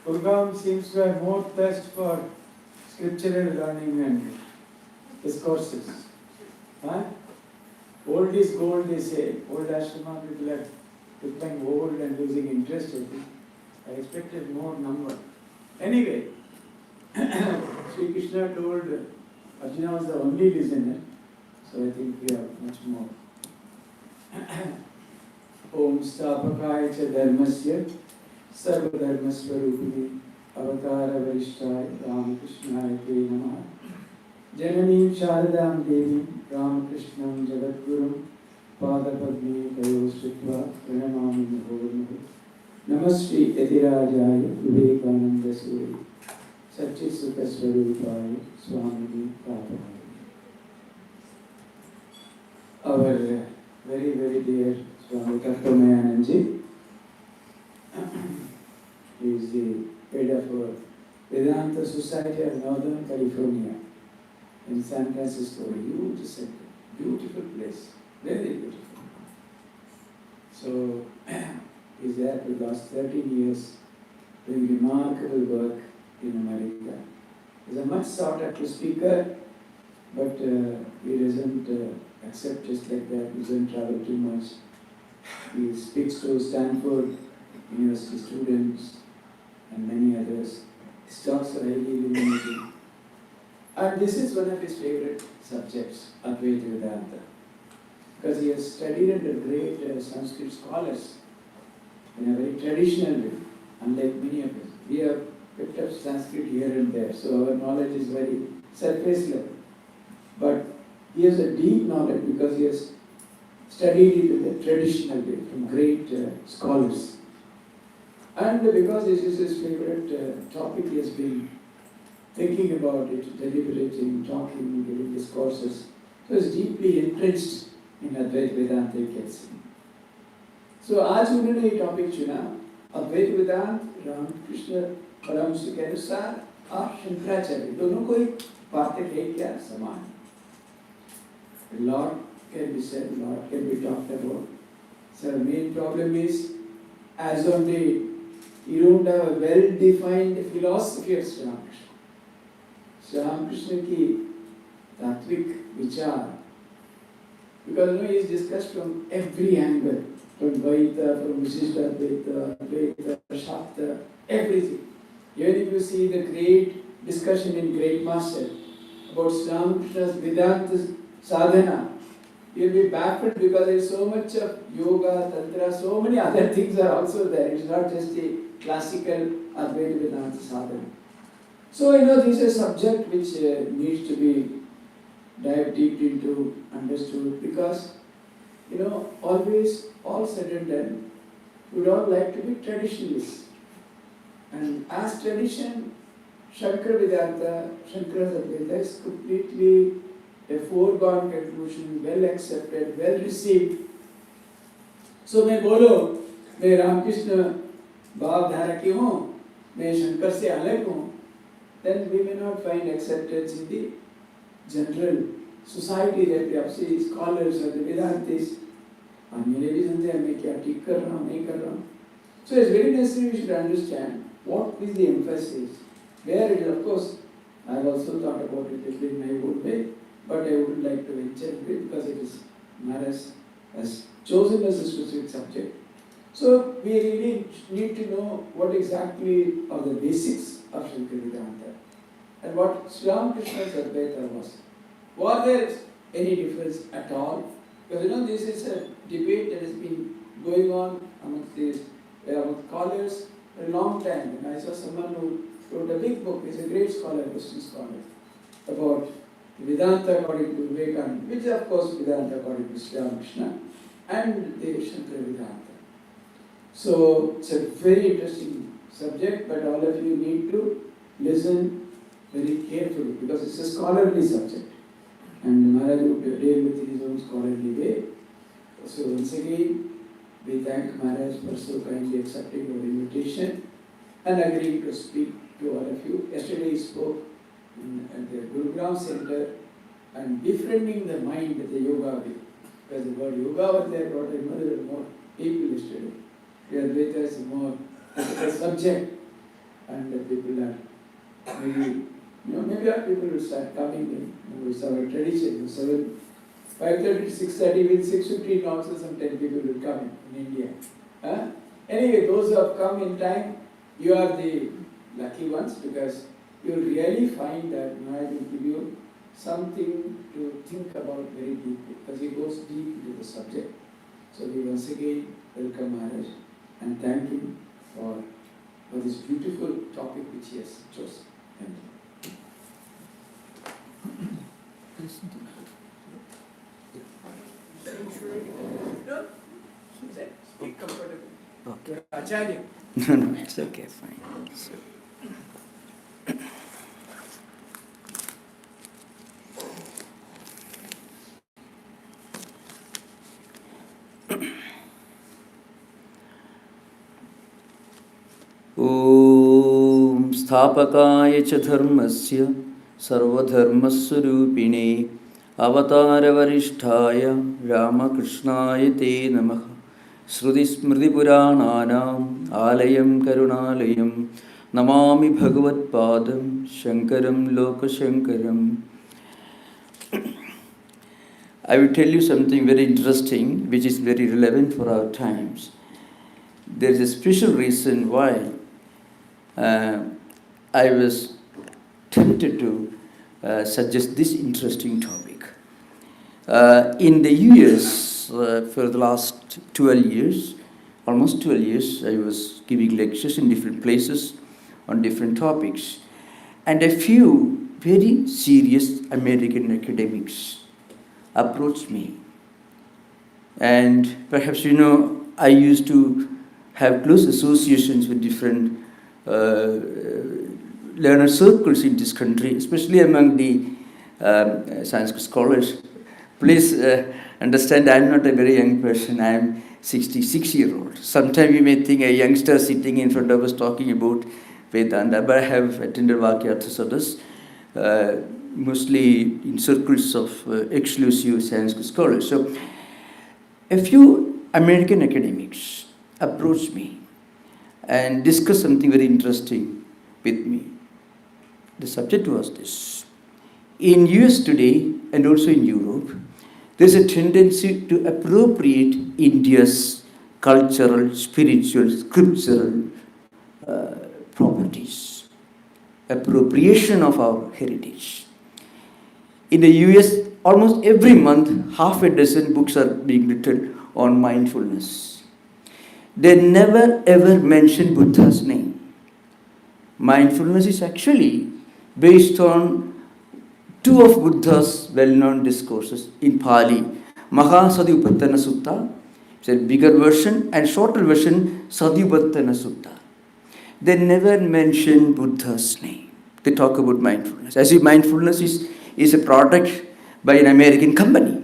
Gurgaon seems to have more thirst for scriptural learning and discourses. Huh? Old is gold, they say. Old ashrama people are becoming old and losing interest in it. I expected more number. Anyway, Sri Krishna told Arjuna was the only listener, so I think we have much more. Om Stapakaya cha dharmasya sarva dharmasvarupini avatara varishthaya Ramakrishna te namaha Jananim Sharadam Devim Ramakrishnam Jagadgurum Padapadme Tayo Sritva Pranamami Mahovarmahu Namaste Yadirajaya Vivekananda Suri Satchisuka Swarupaya Swami Prabhupada. Our very, very dear Swami Tattwamayanandaji is the head of Vedanta Society of Northern California in San Francisco, a huge center, beautiful place, very beautiful. So he's there for the last 13 years doing remarkable work in America. He's a much sought after speaker, but he doesn't accept just like that. He doesn't travel too much. He speaks to Stanford University students and many others. His talks are highly illuminating. And this is one of his favorite subjects, Advaita Vedanta, because he has studied under great Sanskrit scholars in a very traditional way, unlike many of us. We have picked up Sanskrit here and there, so our knowledge is very surface level. But he has a deep knowledge because he has studied it in the traditional way from great scholars. And because this is his favorite topic, he has been thinking about it, deliberating, talking, giving discourses. So he's deeply entrenched in Advaita Vedanta, you can see. So आज उन्होंने ये topic चुना अद्वैत वेदांत रामकृष्ण परमहंस के अनुसार और शंकराचार्य दोनों को एक बातें है क्या समान. A lot can be said, a lot can be talked about. So the main problem is, as on date, you don't have a well-defined philosophy of Sri Ramakrishna. Sri Ramakrishna ki tattvic vichar, because he is discussed from every angle, from Advaita, from Visishta Advaita, Advaita, Shakta, everything. Here if you see the great discussion in Great Master about Sri Ramakrishna's Vedanta sadhana, you'll be baffled because there is so much of yoga, tantra, so many other things are also there. It's not just a classical Advaita Vedanta sadhana. So, this is a subject which needs to be dived deep into, understood, because, always, all said and done, we would all like to be traditionalists. And as tradition, Shankara Advaita is completely a foregone conclusion, well accepted, well received. So मैं बोलो, मैं रामकृष्ण भाव धारा की हूँ, मैं शंकर से अलग हूँ, then we may not find acceptance in the general society that we have seen scholars or the Vedantis. और मेरे भी समझे मैं क्या ठीक कर रहा हूँ, नहीं कर रहा हूँ. So it's very necessary we should understand what is the emphasis. Where it is, of course, I have also thought about it in my own way, but I wouldn't like to venture into it because it is Maharaj has chosen as a specific subject. So we really need to know what exactly are the basics of Shankara Vedanta and what Sri Ramakrishna's Advaita was. Was there any difference at all? Because this is a debate that has been going on amongst these scholars for a long time. And I saw someone who wrote a big book, he's a great scholar, Christian scholar, about Vedanta according to Vivekananda, which is of course Vedanta according to Sri Ramakrishna, and the Shankara Vedanta. So it's a very interesting subject, but all of you need to listen very carefully because it's a scholarly subject. And Maharaj would deal with his own scholarly way. So once again, we thank Maharaj for so kindly accepting our invitation and agreeing to speak to all of you. Yesterday he spoke at the Gurugram Center and befriending the mind with the yoga way. Because the word yoga was there, but there were more people yesterday. The Advaita is a more difficult subject. and the people are maybe, maybe our people will start coming in. It's our tradition. 5:30 to 6:30, with 6:15 also some 10 people will come in India. Anyway, those who have come in time, you are the lucky ones, because you will really find that I will give you something to think about very deeply, because it goes deep into the subject. So we once again welcome Maharaj and thank him for this beautiful topic which he has chosen. Thank you. No, speak comfortably. Okay. Acharya. No, it's okay, fine. So, ॐ स्थापकाय च धर्मस्य सर्वधर्मस्वरूपिणे अवतारवरिष्ठाय रामकृष्णाय ते नमः। श्रुतिस्मृतिपुराणानाम् आलयं करुणालयं नमामि भगवत्पादं शङ्करं लोकशङ्करम्। I will tell you something very interesting which is very relevant for our times. There is a special reason why I was tempted to suggest this interesting topic. In the US, for the last 12 years, almost 12 years, I was giving lectures in different places on different topics. And a few very serious American academics approached me. And perhaps I used to have close associations with different learner circles in this country, especially among the Sanskrit scholars. Please understand, I am not a very young person. I am 66-year-old. Sometimes you may think a youngster sitting in front of us talking about Vedanta, but I have attended Vakyartha Sadhas, mostly in circles of exclusive Sanskrit scholars. So, a few American academics approached me and discussed something very interesting with me. The subject was this. In US today and also in Europe, there is a tendency to appropriate India's cultural, spiritual, scriptural properties. Appropriation of our heritage. In the US, almost every month, half a dozen books are being written on mindfulness. They never ever mention Buddha's name. Mindfulness is actually based on two of Buddha's well-known discourses in Pali. Mahasadhyupattana Sutta, it's a bigger version, and shorter version, Sadhyupattana Sutta. They never mention Buddha's name. They talk about mindfulness. As if mindfulness is a product by an American company.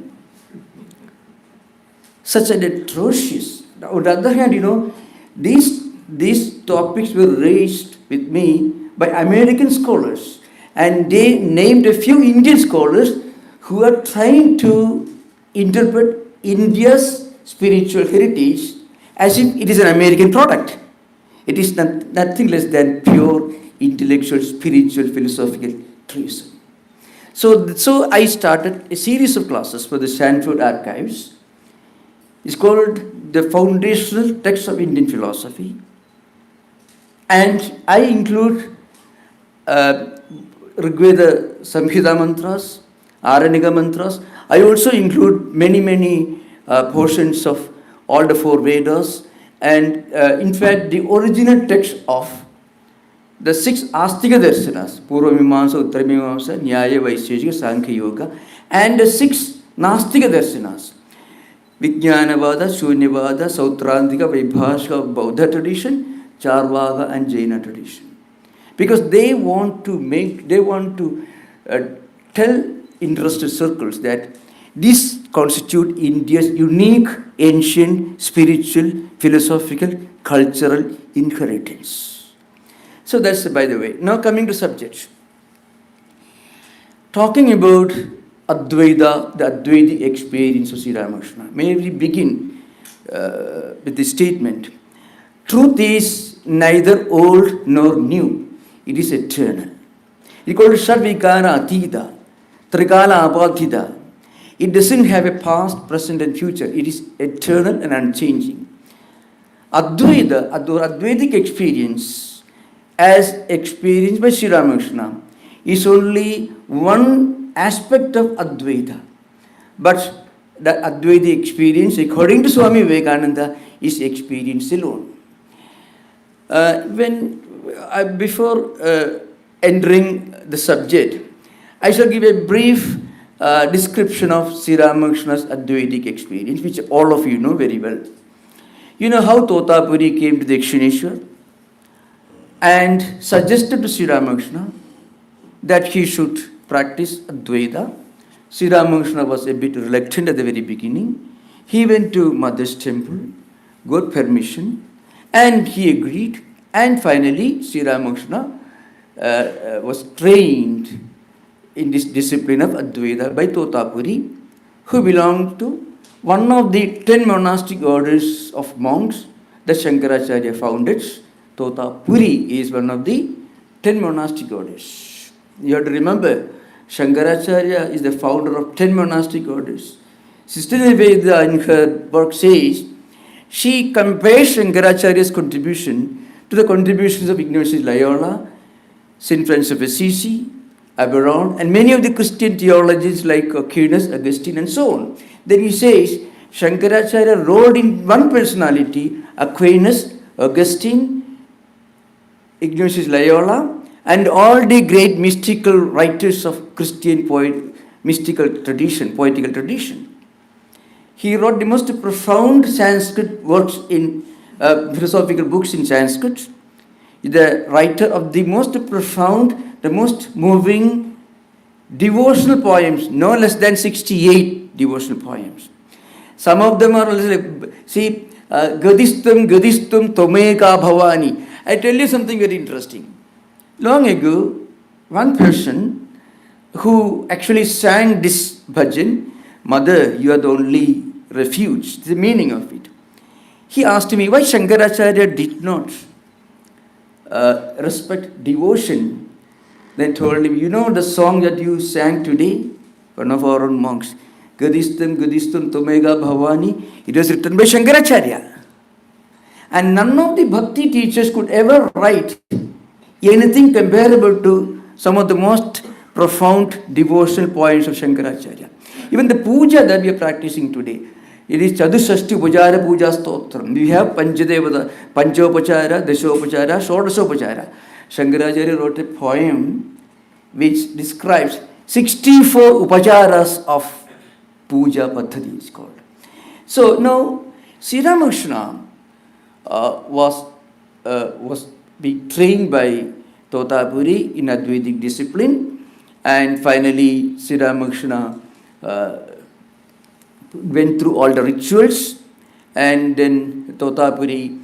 Such an atrocious. On the other hand, these topics were raised with me by American scholars, and they named a few Indian scholars who are trying to interpret India's spiritual heritage as if it is an American product. It is nothing less than pure intellectual, spiritual, philosophical treason. So I started a series of classes for the Stanford Archives. It's called the Foundational Text of Indian Philosophy. And I include Rigveda Samhita mantras, Aranika mantras. I also include many portions of all the four Vedas. And in fact, the original text of the six Astika Darsanas, Purva Mimamsa, Uttara Mimamsa, Nyaya, Vaisheshika, Sankhya Yoga, and the six Nastika Darsanas, Vijnanavada, Shunyavada, Sautrantika, Vaibhashika, Buddha tradition, Charvaka and Jaina tradition. Because they want to tell interested circles that this constitute India's unique, ancient, spiritual, philosophical, cultural inheritance. So that's by the way. Now coming to subject. Talking about Advaita, the Advaita experience of Sri Ramakrishna. May we begin with this statement. Truth is neither old nor new. It is eternal. It is called Sarvikara Atita, Trikala Abadhita. It doesn't have a past, present and future. It is eternal and unchanging. Advaita, Advaitic experience, as experienced by Sri Ramakrishna, is only one aspect of Advaita. But the Advaita experience, according to Swami Vivekananda, is experience alone. Before entering the subject, I shall give a brief description of Sri Ramakrishna's Advaitic experience, which all of you know very well. You know how Totapuri came to the Dakshineshwar and suggested to Sri Ramakrishna that he should practice Advaita. Sri Ramakrishna was a bit reluctant at the very beginning. He went to Mother's temple, got permission, and he agreed. And finally, Sri Ramakrishna was trained in this discipline of Advaita by Totapuri, who belonged to one of the 10 monastic orders of monks that Shankaracharya founded. Totapuri is one of the 10 monastic orders. You have to remember, Shankaracharya is the founder of 10 monastic orders. Sister Advaita in her work says, she compares Shankaracharya's contribution to the contributions of Ignatius Loyola, St. Francis of Assisi, Aberon, and many of the Christian theologians like Aquinas, Augustine, and so on. Then he says, Shankaracharya rolled in one personality Aquinas, Augustine, Ignatius Loyola, and all the great mystical writers of Christian mystical tradition, poetical tradition. He wrote the most profound Sanskrit works in philosophical books in Sanskrit. The writer of the most profound, the most moving devotional poems, no less than 68 devotional poems. Some of them are, see, Gadistum Tomeka Bhavani. I tell you something very interesting. Long ago, one person who actually sang this bhajan, Mother, you are the only refuge, the meaning of it. He asked me why Shankaracharya did not respect devotion. Then told him, you know the song that you sang today? One of our own monks, Gadistum Tomega Bhavani, it was written by Shankaracharya. And none of the bhakti teachers could ever write anything comparable to some of the most profound devotional poems of Shankaracharya. Even the puja that we are practicing today, it is Chadushashti Upachara Puja Stotram. We have Panchadevata, Panchopachara, Dashopachara, Shodasopachara. Shankaracharya wrote a poem which describes 64 upacharas of puja paddhati, is called. So now, Sri Ramakrishna was being trained by Totapuri in Advaitic discipline, and finally Sri Ramakrishna went through all the rituals, and then Totapuri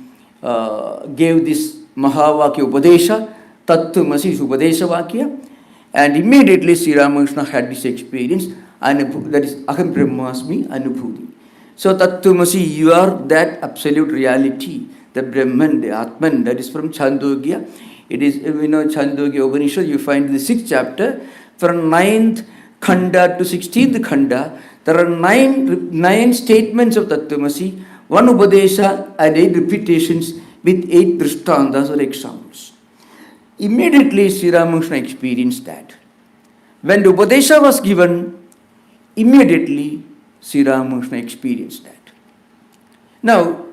gave this Mahavakya Upadesha, Tattwamasi Upadesha Vakya, and immediately Sri Ramakrishna had this experience, that is Aham Brahmasmi Anubhuti. So Tattwamasi, you are that absolute reality, the Brahman, the Atman, that is from Chandogya. It is, Chandogya Upanishad, you find in the 6th chapter, from 9th Khanda to 16th Khanda, there are nine statements of Tattwamasi, one Upadesha and 8 repetitions with 8 drishtantas or examples. Immediately Sri Ramakrishna experienced that. When the Upadesha was given, immediately Sri Ramakrishna experienced that. Now,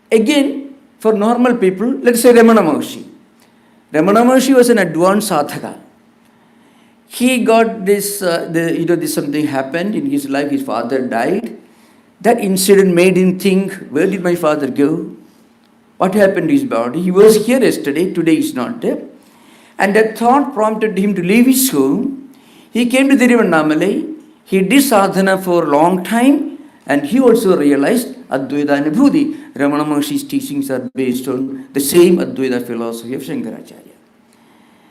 again, for normal people, let's say Ramana Maharshi. Ramana Maharshi was an advanced sadhaka. He got this, something happened in his life, his father died. That incident made him think, where did my father go? What happened to his body? He was here yesterday, today he is not there. And that thought prompted him to leave his home. He came to Tiruvannamalai. He did sadhana for a long time, and he also realized Advaita Anubhuti. Ramana Maharshi's teachings are based on the same Advaita philosophy of Shankaracharya.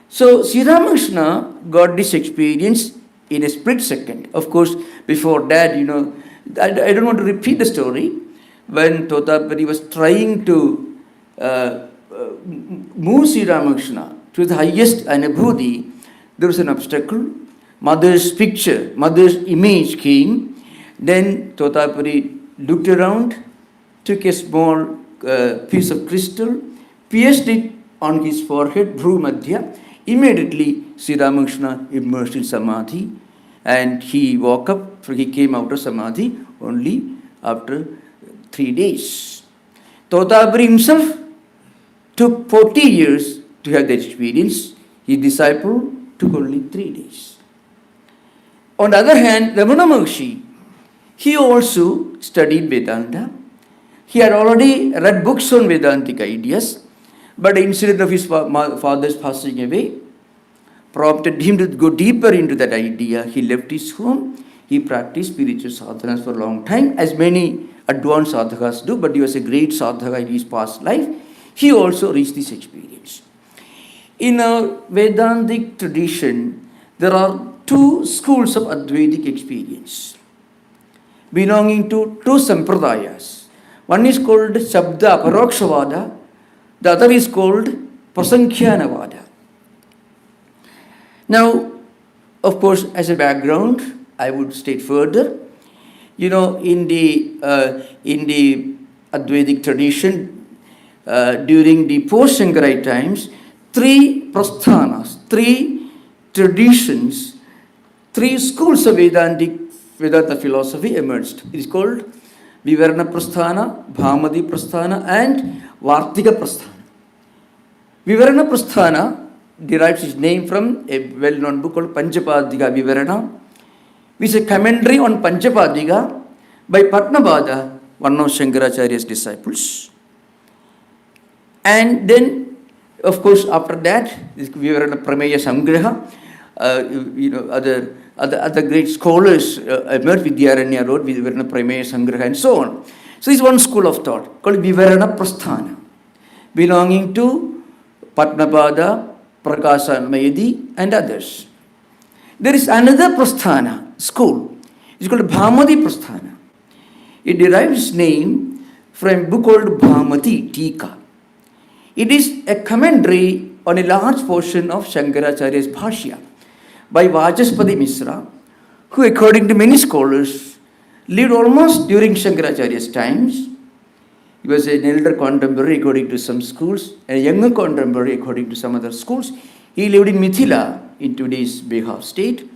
So Sri Ramakrishna got this experience in a split second. Of course, before that, I don't want to repeat the story. When Totapuri was trying to move Sri Ramakrishna to the highest anubhuti, there was an obstacle. Mother's picture, mother's image came. Then Totapuri looked around, took a small piece of crystal, pierced it on his forehead, Dhru Madhya. Immediately, Sri Ramakrishna immersed in Samadhi, and he woke up, he came out of Samadhi only after 3 days. Totapuri himself took 40 years to have the experience. His disciple took only 3 days. On the other hand, Ramana Maharshi, he also studied Vedanta. He had already read books on Vedantic ideas, but the incident of his father's passing away prompted him to go deeper into that idea. He left his home. He practiced spiritual sadhanas for a long time, as many advanced sadhakas do, but he was a great sadhaka in his past life. He also reached this experience. In our Vedantic tradition, there are 2 schools of Advaitic experience belonging to 2 sampradayas. One is called Shabda Aparokshvada, the other is called Prasankhyanavada. Now, of course, as a background, I would state further, in the Advaitic tradition, during the post-Shankarite times, 3 prasthanas, 3 traditions, 3 schools of Vedanta philosophy emerged. It is called Vivarana Prasthana, Bhamadi Prasthana, and Vartika Prasthana. Vivarana Prasthana derives its name from a well-known book called Panchapadika Vivarana, which is a commentary on Panchapadika by Patnabada, one of Shankaracharya's disciples. And then, of course, after that, Vivarana Prameya Samgraha, other great scholars emerged. Vidyaranya wrote Vivarana Prameya Sangraha and so on. So this is one school of thought called Vivarana Prasthana, belonging to Patnapada, Prakasa Mayadi and others. There is another Prasthana school. It's called Bhamadi Prasthana. It derives its name from a book called Bhamati Tika. It is a commentary on a large portion of Shankaracharya's Bhashya by Vachaspati Misra, who, according to many scholars, lived almost during Shankaracharya's times. He was an elder contemporary according to some schools, and a younger contemporary according to some other schools. He lived in Mithila, in today's Bihar state.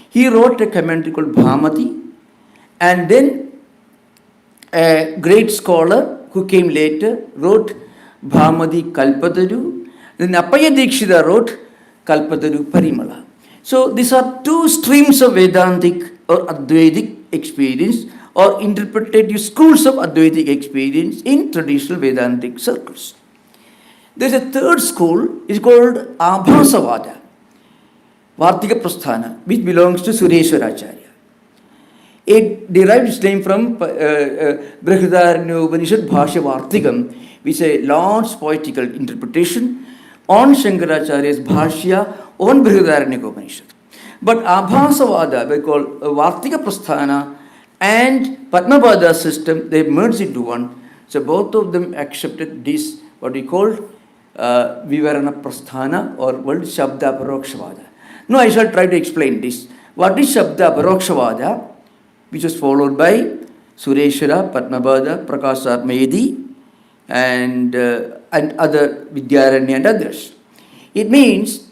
He wrote a commentary called Bhamati, and then a great scholar who came later wrote Bhamadi Kalpataru. Then Appaya Dikshita wrote Kalpataru Parimala. So these are 2 streams of Vedantic or Advaitic experience, or interpretative schools of Advaitic experience in traditional Vedantic circles. There is a 3rd school, it's called Abhasavada, Vartika Prasthana, which belongs to Sureshwaracharya. It derives its name from Brihadaranya Upanishad Bhashya Vartikam, which is a large poetical interpretation on Shankaracharya's Bhashya on Brihadaranya Upanishad. But Abhasavada, we call Vartika Prasthana and Padmapada system, they merged into one. So both of them accepted this, what we call Vivarana Prasthana or world Shabda Parokshvada. Now I shall try to explain this. What is Shabda Parokshvada, which was followed by Sureshwara, Padmapada, Prakasa Mayadi, and other Vidyaranya and others. It means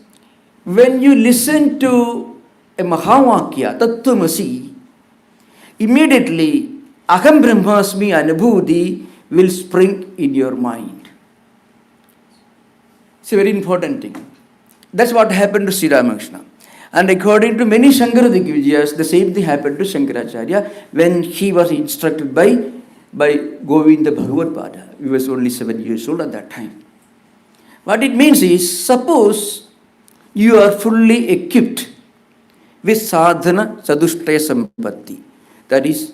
when you listen to a Mahavakya, Tattwamasi, immediately Aham Brahmasmi Anubhuti will spring in your mind. It's a very important thing. That's what happened to Sri Ramakrishna. And according to many Shankara Digvijayas, the same thing happened to Shankaracharya when he was instructed by Govinda Bhagavad-pada. He was only 7 years old at that time. What it means is, suppose you are fully equipped with sadhana sadushtaya sampatti, that is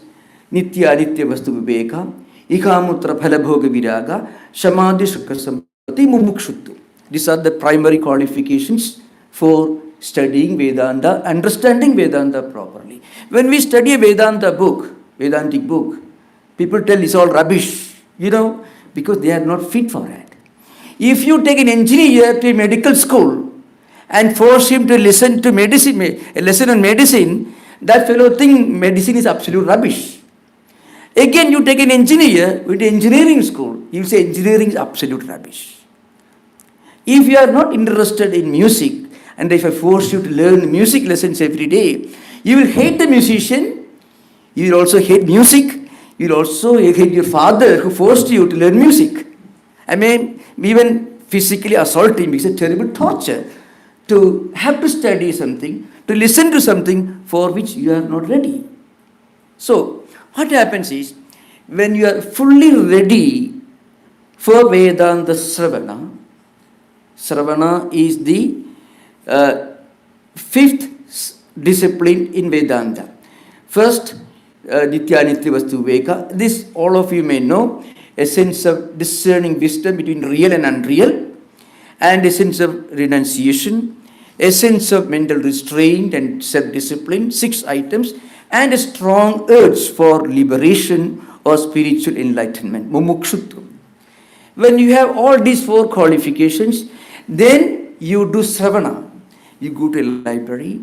nitya anitya vastu viveka, ikamutra phalabhoga viraga, samadhi sukha sampatti, mumukshuttu. These are the primary qualifications for studying Vedanta, understanding Vedanta properly. When we study a Vedanta book, Vedantic book, people tell it's all rubbish, because they are not fit for it. If you take an engineer to a medical school and force him to listen to medicine, a lesson on medicine, that fellow thinks medicine is absolute rubbish. Again, you take an engineer with engineering school, you say engineering is absolute rubbish. If you are not interested in music, and if I force you to learn music lessons every day, you will hate the musician, you will also hate music, you will also hate your father who forced you to learn music. I mean, even physically assault him, it's a terrible torture to have to study something, to listen to something for which you are not ready. So, what happens is, when you are fully ready for Vedanta Sravana, Sravana is the fifth discipline in Vedanta. First, Nityanitya Vastu Viveka. This all of you may know, a sense of discerning wisdom between real and unreal, and a sense of renunciation, a sense of mental restraint and self-discipline, 6 items, and a strong urge for liberation or spiritual enlightenment, mumukshutvam. When you have all these 4 qualifications, then you do sravana. You go to a library,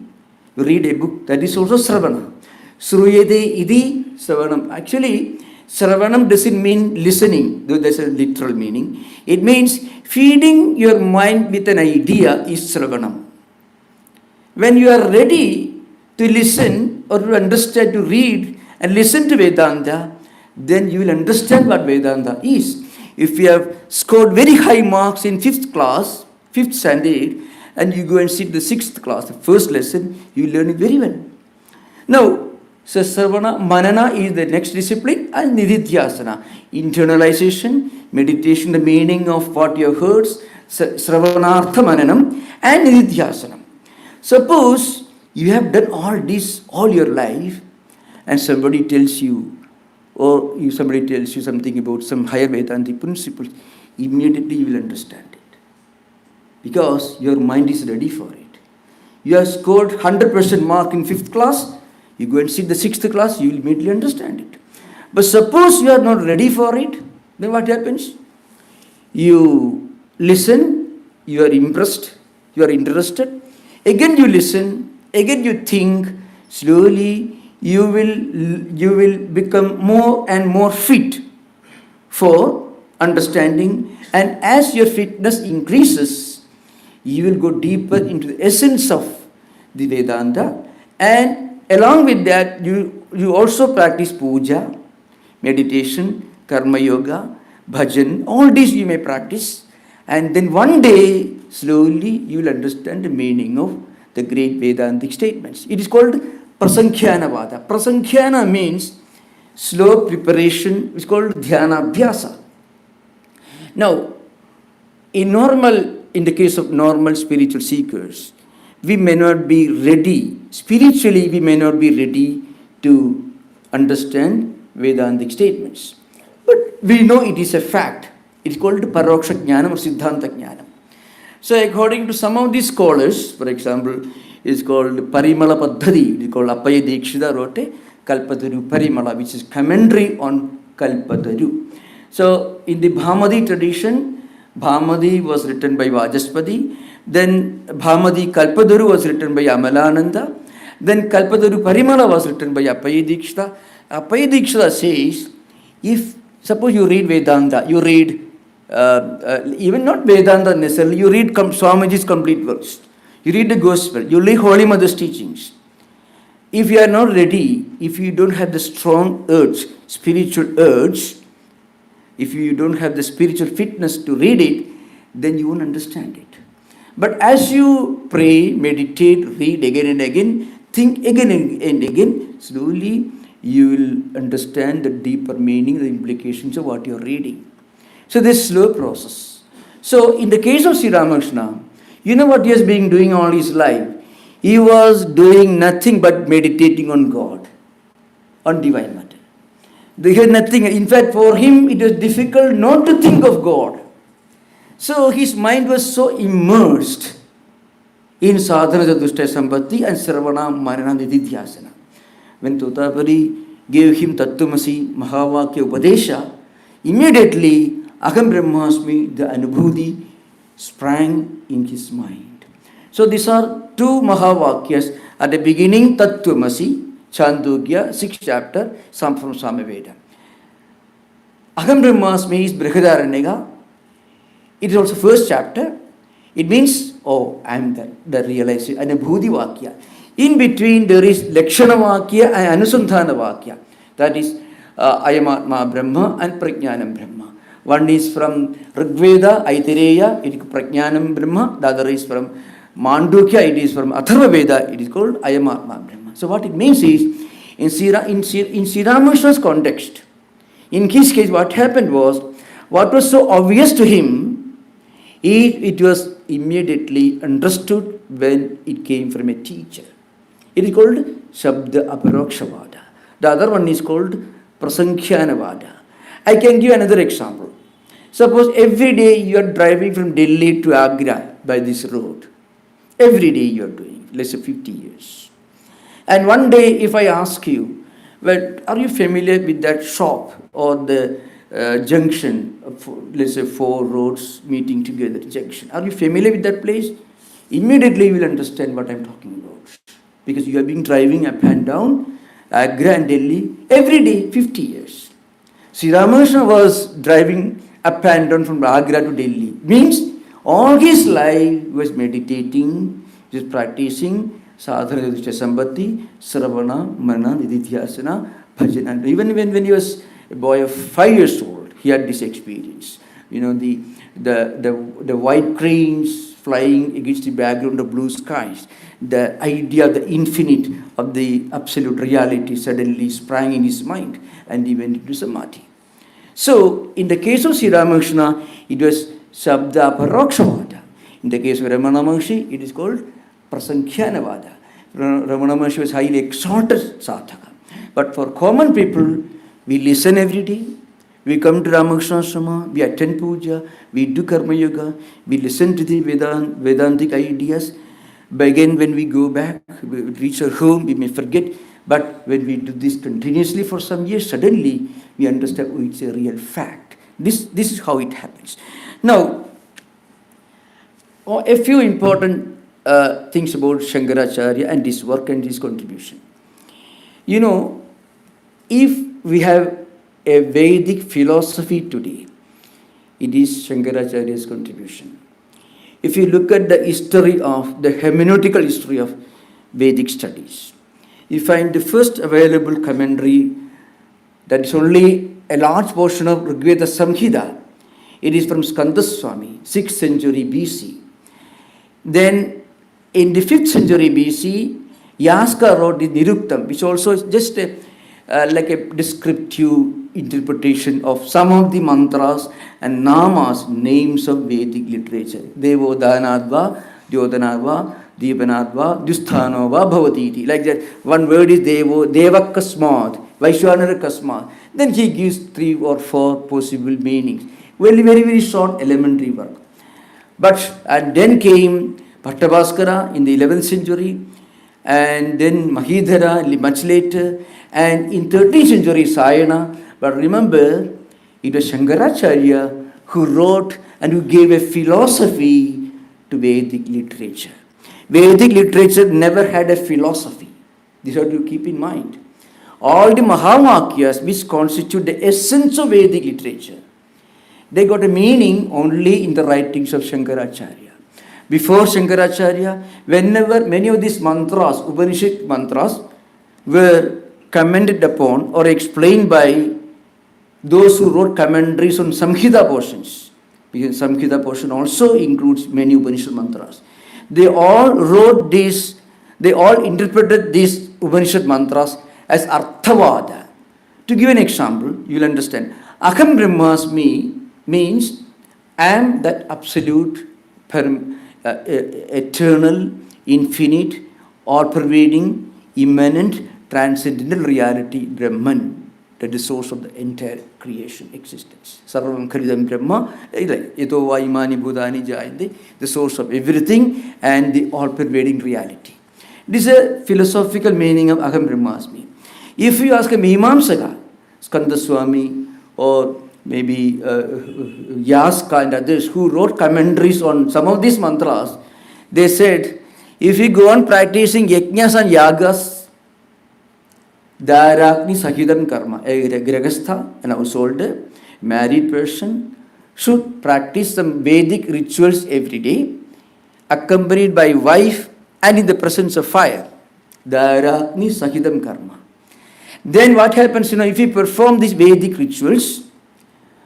you read a book, that is also sravana. Sruyate idi sravanam. Actually, sravanam doesn't mean listening, though there's a literal meaning. It means feeding your mind with an idea is sravanam. When you are ready to listen or to understand, to read and listen to Vedanta, then you will understand what Vedanta is. If you have scored very high marks in 5th class, 5th standard, and you go and sit the 6th class, the first lesson, you learn it very well. Now, so Sravana, Manana is the next discipline, and Nididhyasana, internalization, meditation, the meaning of what you have heard, Sravanartha Mananam, and Nididhyasana. Suppose you have done all this all your life, and somebody tells you, or somebody tells you something about some higher Vedantic principles, immediately you will understand it. Because your mind is ready for it. You have scored 100% mark in 5th class, you go and sit the 6th class, you will immediately understand it. But suppose you are not ready for it, then what happens? You listen, you are impressed, you are interested, again you listen, again you think, slowly you will become more and more fit for understanding, and as your fitness increases, you will go deeper into the essence of the Vedanta, and along with that you also practice puja, meditation, karma yoga, bhajan, all these you may practice, and then one day slowly you will understand the meaning of the great Vedantic statements. It is called Prasankhyanavada. Prasankhyanā means slow preparation, it's called Dhyanabhyasa. Now, in the case of normal spiritual seekers, we may not be ready, spiritually we may not be ready to understand Vedantic statements. But we know it is a fact. It is called Paroksha Jnanam or Siddhanta Jnanam. So according to some of these scholars, for example, it is called Parimala Paddhati, it is called Appaya Dikshita wrote a Kalpataru Parimala, which is commentary on Kalpataru. So in the Bhamadi tradition, Bhamadi was written by Vajaspati, then Bhamadi Kalpataru was written by Amalananda, then Kalpataru Parimala was written by Appaya Dikshita. Appaya Dikshita says, if suppose you read Vedanta, you read even not Vedanta necessarily, you read Swamiji's complete works, you read the Gospel, you read Holy Mother's teachings. If you are not ready, if you don't have the strong urge, spiritual urge, if you don't have the spiritual fitness to read it, then you won't understand it. But as you pray, meditate, read again and again, think again and again, slowly you will understand the deeper meaning, the implications of what you are reading. So this slow process. So in the case of Sri Ramakrishna, you know what he has been doing all his life? He was doing nothing but meditating on God, on divine matter. He had nothing. In fact, for him, it was difficult not to think of God. So his mind was so immersed in sadhana chatushtaya sampatti and Sravana Manana Nididhyasana. When Totapari gave him Tattvamasi Mahavakya Upadesha, immediately Aham Brahmasmi, the Anubhuti, sprang in his mind. So these are two Mahavakyas at the beginning, Tattwamasi, Chandogya, 6th chapter, some from Samaveda. Aham Brahmasmi is Brihadaranyaka. It is also first chapter. It means, oh, I am the realization, Anubhuti Vakya. In between there is Lakshana Vakya and Anusandhana Vakya. That is Ayam Atma Brahma and Prajnanam Brahma. One is from Rigveda, Aitareya, it is Prajnanam Brahma. The other is from Mandukya, it is from Atharva Veda, it is called Ayam Atma Brahma. So what it means is, in Sri Ramakrishna's context, in his case what happened was, what was so obvious to him, it was immediately understood when it came from a teacher. It is called Shabda Aparokshavada. The other one is called Prasankhyanavada. I can give another example. Suppose every day you are driving from Delhi to Agra by this road. Every day you are doing, let's say 50 years. And one day if I ask you, well, are you familiar with that shop or the junction of, let's say, 4 roads meeting together, junction. Are you familiar with that place? Immediately you will understand what I am talking about. Because you have been driving up and down Agra and Delhi every day, 50 years. Sri Ramakrishna was driving up and down from Agra to Delhi. Means all his life was meditating, just practicing sadhana yudhishya sambati, saravana, mana, nididhyasana, bhajana. Even when he was a boy of 5 years old, he had this experience. You know, the white cranes flying against the background of blue skies. The idea of the infinite, of the absolute reality suddenly sprang in his mind and he went into samadhi. So, in the case of Sri Ramakrishna, it was Shabda Parokshavada. In the case of Ramana Maharshi, it is called Prasankhyanavada. Ramana Maharshi was highly exalted sadhaka. But for common people, we listen every day. We come to Ramakrishna Ashrama, we attend puja, we do karma yoga, we listen to the Vedantic ideas. But again, when we go back, we reach our home, we may forget. But when we do this continuously for some years, suddenly we understand, oh, it's a real fact. This is how it happens. Now, a few important things about Shankaracharya and his work and his contribution. You know, if we have a Vedic philosophy today, it is Shankaracharya's contribution. If you look at the history of, the hermeneutical history of Vedic studies, you find the first available commentary that is only a large portion of Rigveda Samhita. It is from Swami, 6th century BC. Then in the 5th century BC, Yaska wrote the Niruktam, which also is just like a descriptive interpretation of some of the mantras and namas, names of Vedic literature. Devo Dhanadva, Dyodanadva, Devanadva, Dusthanova, Bhavatiti. Like that, one word is Devo, Devakasmad, Vaishwanara Kasmad. Then he gives 3 or 4 possible meanings. Very, very, very short elementary work. And then came Bhattabhaskara in the 11th century, and then Mahidhara much later, and in 13th century Sayana. But remember, it was Shankaracharya who wrote and who gave a philosophy to Vedic literature. Vedic literature never had a philosophy. This have to keep in mind. All the Mahavakyas, which constitute the essence of Vedic literature, they got a meaning only in the writings of Shankaracharya. Before Shankaracharya, whenever many of these mantras, Upanishad mantras, were commented upon or explained by those who wrote commentaries on Samhita portions, because Samhita portion also includes many Upanishad mantras. They all wrote this, they all interpreted these Upanishad mantras as Arthavada. To give an example, you will understand. Aham Brahmasmi means I am that absolute, eternal, infinite, all-pervading, immanent, transcendental reality, Brahman, that is the source of the entire creation existence. Sarvam Kharidam Brahma, Yato va imani bhutani jayante, the source of everything and the all-pervading reality. This is a philosophical meaning of Aham Brahmasmi. If you ask a Mimamsaka, Swami or maybe Yaska and others who wrote commentaries on some of these mantras, they said, if you go on practicing yajnas and yagas, Dharakni Sahidam Karma, a Grahastha, an householder, married person, should practice some Vedic rituals every day, accompanied by wife and in the presence of fire. Dharakni Sahidam Karma. Then what happens, if you perform these Vedic rituals,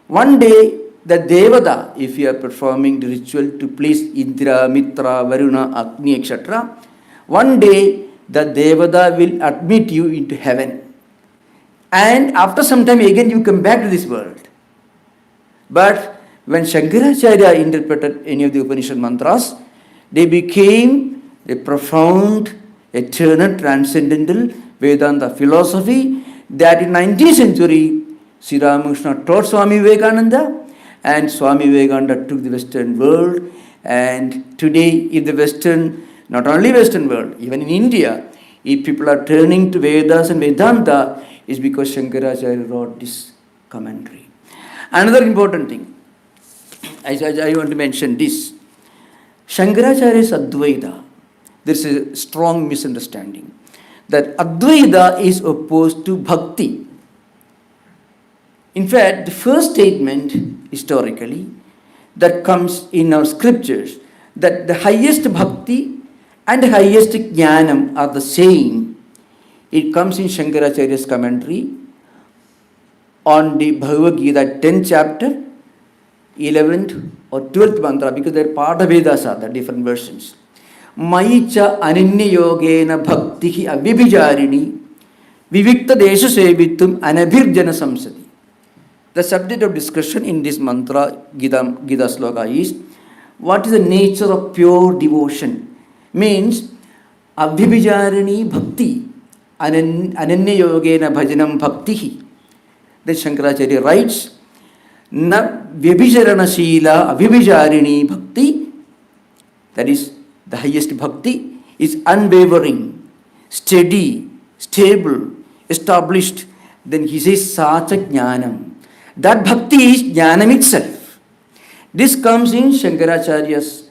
one day the Devata, if you are performing the ritual to please Indra, Mitra, Varuna, Agni, etc., one day the Devata will admit you into heaven. And after some time again you come back to this world. But when Shankaracharya interpreted any of the Upanishad mantras, they became a profound, eternal, transcendental Vedanta philosophy that in 19th century, Sri Ramakrishna taught Swami Vivekananda, and Swami Vivekananda took the Western world. And today, in the Western, not only Western world, even in India, if people are turning to Vedas and Vedanta, is because Shankaracharya wrote this commentary. Another important thing, I want to mention this. Shankaracharya's Advaita, there is a strong misunderstanding that Advaita is opposed to Bhakti. In fact, the first statement historically that comes in our scriptures, that the highest Bhakti and the highest Jnanam are the same. It comes in Shankaracharya's commentary on the Bhagavad Gita 10th chapter, 11th or 12th mantra, because they are part of Vedas, are the different versions. Maicha ananya yogena bhaktihi abhibijarini vivikta desha sevitum anabhirjana samsati. The subject of discussion in this mantra, Gita sloka, is what is the nature of pure devotion? Means abhibijarini bhakti, ananya yogena bhajanam bhaktihi. Then Shankaracharya writes, na vyabhijarana shila abhibijarini bhakti, that is the highest bhakti, is unwavering, steady, stable, established. Then he says sacha jnanam. That bhakti is jnanam itself. This comes in Shankaracharya's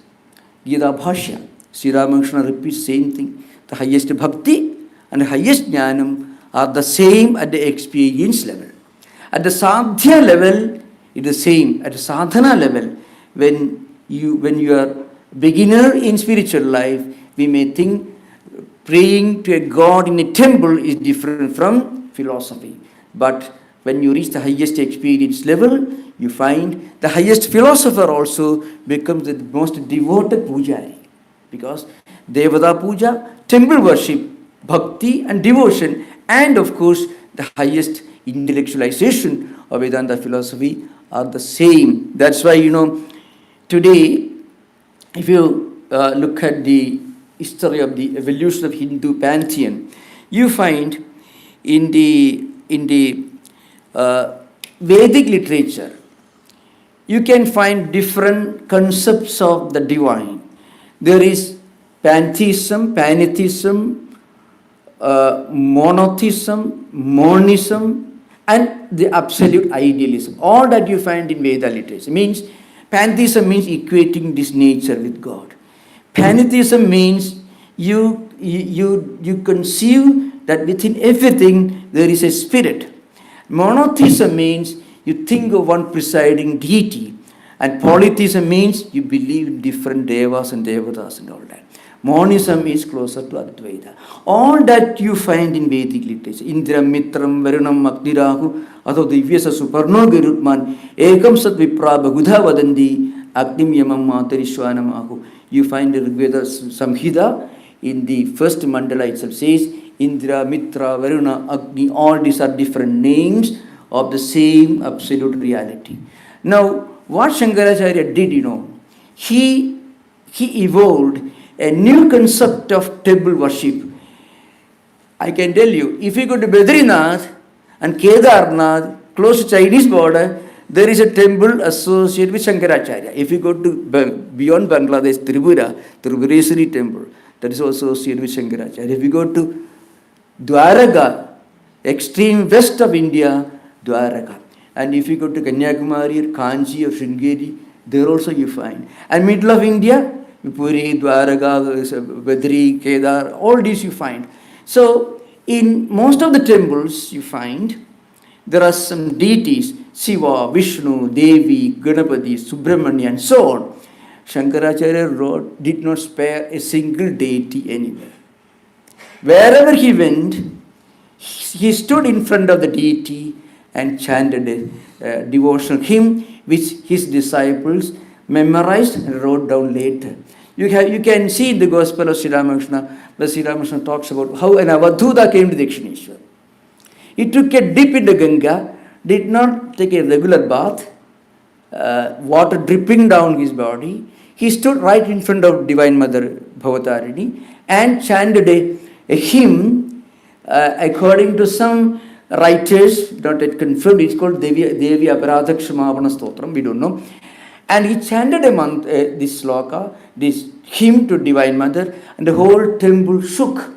Gita Bhashya. Sri Ramakrishna repeats same thing. The highest bhakti and the highest jnanam are the same at the experience level. At the sadhya level, it is the same. At the sadhana level, when you are beginner in spiritual life, we may think praying to a god in a temple is different from philosophy. But when you reach the highest experience level, you find the highest philosopher also becomes the most devoted pujari. Because Devata puja, temple worship, bhakti and devotion, and of course the highest intellectualization of Vedanta philosophy are the same. That's why, today, if you look at the history of the evolution of Hindu pantheon, you find in the Vedic literature, you can find different concepts of the divine. There is pantheism, pantheism, monotheism, monism, and the absolute idealism. All that you find in Veda literature means pantheism means equating this nature with God. Pantheism means you conceive that within everything there is a spirit. Monotheism means you think of one presiding deity, and polytheism means you believe in different devas and devatas and all that. Monism is closer to Advaita. All that you find in Vedic literature, Indra, Mitram, Varunam, Agdirahu, Atho Divyasa Suparno Garutman, Ekam Sat Vipra Bagudha Vadandi, Agnim Yamam Matarishwanamahu. You find the Rigveda Samhita in the first mandala itself says, Indra, Mitra, Varuna, Agni, all these are different names of the same absolute reality. Now, what Shankaracharya did, he evolved a new concept of temple worship. I can tell you, if you go to Badrinath and Kedarnath, close to Chinese border, there is a temple associated with Shankaracharya. If you go to beyond Bangladesh, Tripureswari temple, that is also associated with Shankaracharya. If you go to Dwaraka, extreme west of India, Dwaraka. And if you go to Kanyakumari or Kanchi or Sringeri, there also you find. And middle of India, Puri, Dwaraka, Badri, Kedar, all these you find. So in most of the temples you find, there are some deities, Shiva, Vishnu, Devi, Ganapati, Subramanya, and so on. Shankaracharya wrote, did not spare a single deity anywhere. Wherever he went, he stood in front of the deity and chanted a devotional hymn which his disciples memorized and wrote down later. You can see in the Gospel of Sri Ramakrishna, where Sri Ramakrishna talks about how an Avadhuta came to Dakshineshwar. He took a dip in the Ganga, did not take a regular bath, water dripping down his body. He stood right in front of Divine Mother Bhavatarini and chanted a hymn according to some writers, not yet confirmed. It's called Devi Aparadha Kshamavana Stotram, we don't know. And he chanted this sloka, this hymn to Divine Mother, and the whole temple shook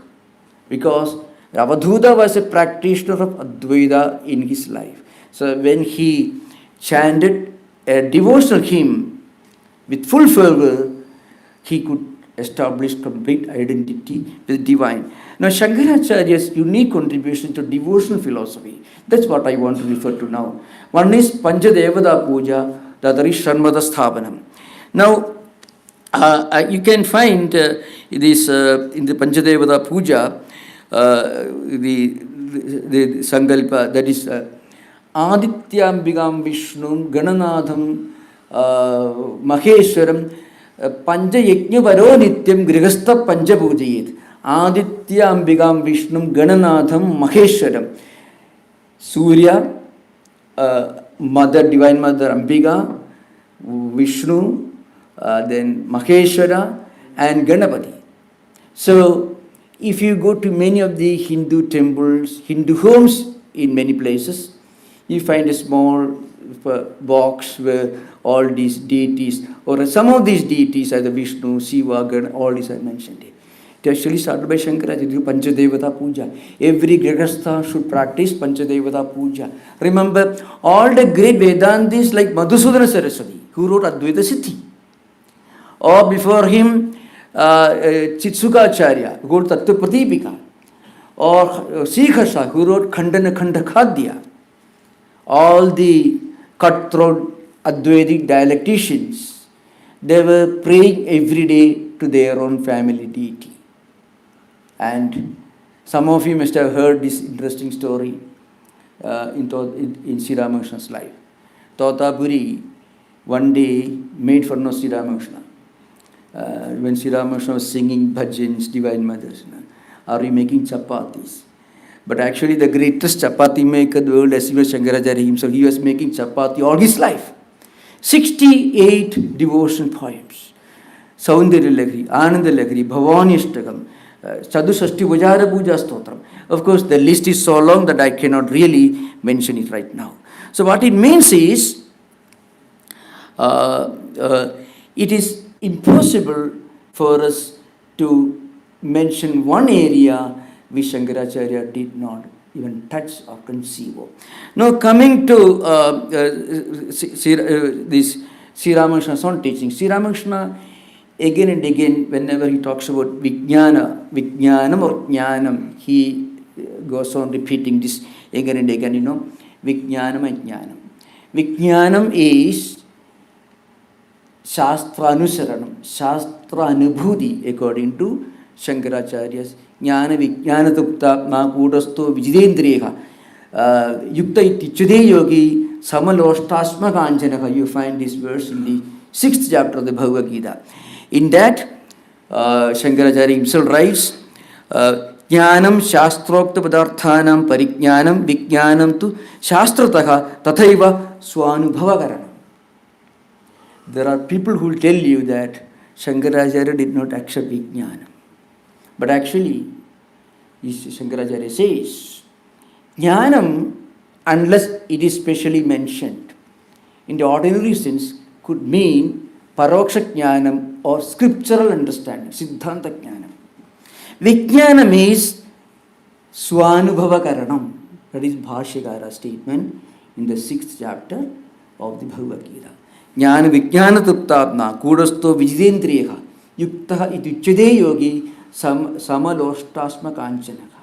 because Avadhuta was a practitioner of Advaita in his life. So when he chanted a devotional hymn with full fervor, he could establish complete identity with divine. Now Shankaracharya's unique contribution to devotional philosophy, that's what I want to refer to now. One is Panchadevata Puja, the other is Shanmata Sthapanam. Now you can find this in the Panchadevata Puja, the Sankalpa, that is Adityambigam Vishnum Gananadham Maheshwaram Panchayajna Varo Nityam Grihastha Panchapujayet. Adityambigam Vishnum Gananadham Maheshwaram. Surya, Mother, Divine Mother Ambiga, Vishnu, then Maheshwara and Ganapati. So if you go to many of the Hindu temples, Hindu homes in many places, you find a small box where all these deities, or some of these deities, either Vishnu, Shiva, Gan, all these I mentioned. It actually started by Shankaracharya, Panchadevata Puja. Every Grihastha should practice Panchadevata Puja. Remember, all the great Vedantis like Madhusudana Saraswati, who wrote Advaita Siddhi, or before him, Chitsukacharya, who wrote Tattwapradipika, or Sikhasa, who wrote Khandana Khandakadya. All the cutthroat Advaitic dialecticians, they were praying every day to their own family deity. And some of you must have heard this interesting story in Sri Ramakrishna's life. Totapuri one day made fun of Sri Ramakrishna. When Sri Ramakrishna was singing bhajans, Divine Mothers, are we making chapatis? But actually the greatest chapati maker the world has was Shankaracharya himself. He was making chapati all his life. 68 devotional poems. Saundarya Lagri, Ananda Lagri, Bhavani Ashtakam, Chadushashti Vajara Puja Stotram. Of course, the list is so long that I cannot really mention it right now. So what it means is, it is impossible for us to mention one area which Shankaracharya did not even touch or conceive of. Now coming to this Sri Ramakrishna's own teaching. Sri Ramakrishna again and again, whenever he talks about Vijnana, Vijnanam or Jnanam, he goes on repeating this again and again, Vijnanam and Jnanam. Vijnanam is Shastra Anusaranam, Shastra Anubhuti, according to Shankaracharya's Jnana Vijnana Tupta Makudasto Vijidendriya Yukta Itichude Yogi Samalostasma Kanjanaka. You find this verse in the 6th chapter of the Bhagavad Gita. In that, Shankaracharya himself writes, Jnanam Shastrokta Padarthanam Parijnanam Vijnanam tu Shastrataha Tathaiva Swanubhavakaranam. There are people who will tell you that Shankaracharya did not accept Vijnanam. But actually, Shankaracharya says, Jnanam, unless it is specially mentioned, in the ordinary sense, could mean Paroksha Jnanam or scriptural understanding, Siddhanta Jnanam. Vijnanam is Swanubhava Karanam. That is Bhashyakara's statement. in the 6th chapter of the Bhagavad Gita. Jnana Vijnana Triptatma Kudasto Vijidendriya Yukta Ityuchade Yogi Samalostasma Kanchanaka.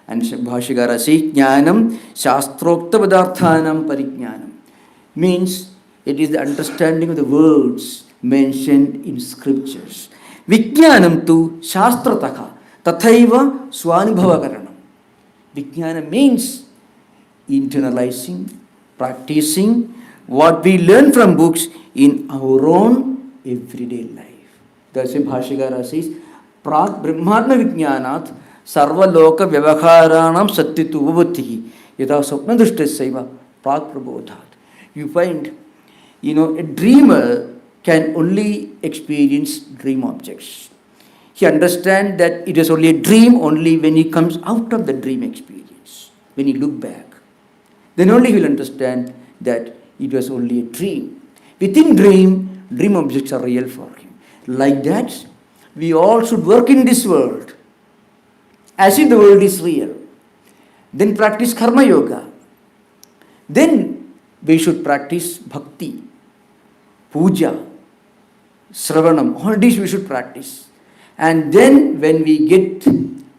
And Bhashikara says, Jnanam Shastrokta Padarthanam Parijnanam means it is the understanding of the words mentioned in scriptures. Vijnanam tu Shastrataka Tathaiva Swanibhavakaranam. Vijnana means internalizing, practicing what we learn from books in our own everyday life. That's why Bhashikara says, Prag Brahmatma Vijnanat Sarva Loka Vyavaharanam Sattitu Uvatihi Yada Swapna Dushtasaiva Prag Prabodhat. You find, a dreamer can only experience dream objects. He understands that it is only a dream only when he comes out of the dream experience. When he look back, then only he will understand that it was only a dream. Within dream objects are real for him. Like that, we all should work in this world as if the world is real. Then practice karma yoga. Then we should practice bhakti, puja, sravanam. All these we should practice. And then when we get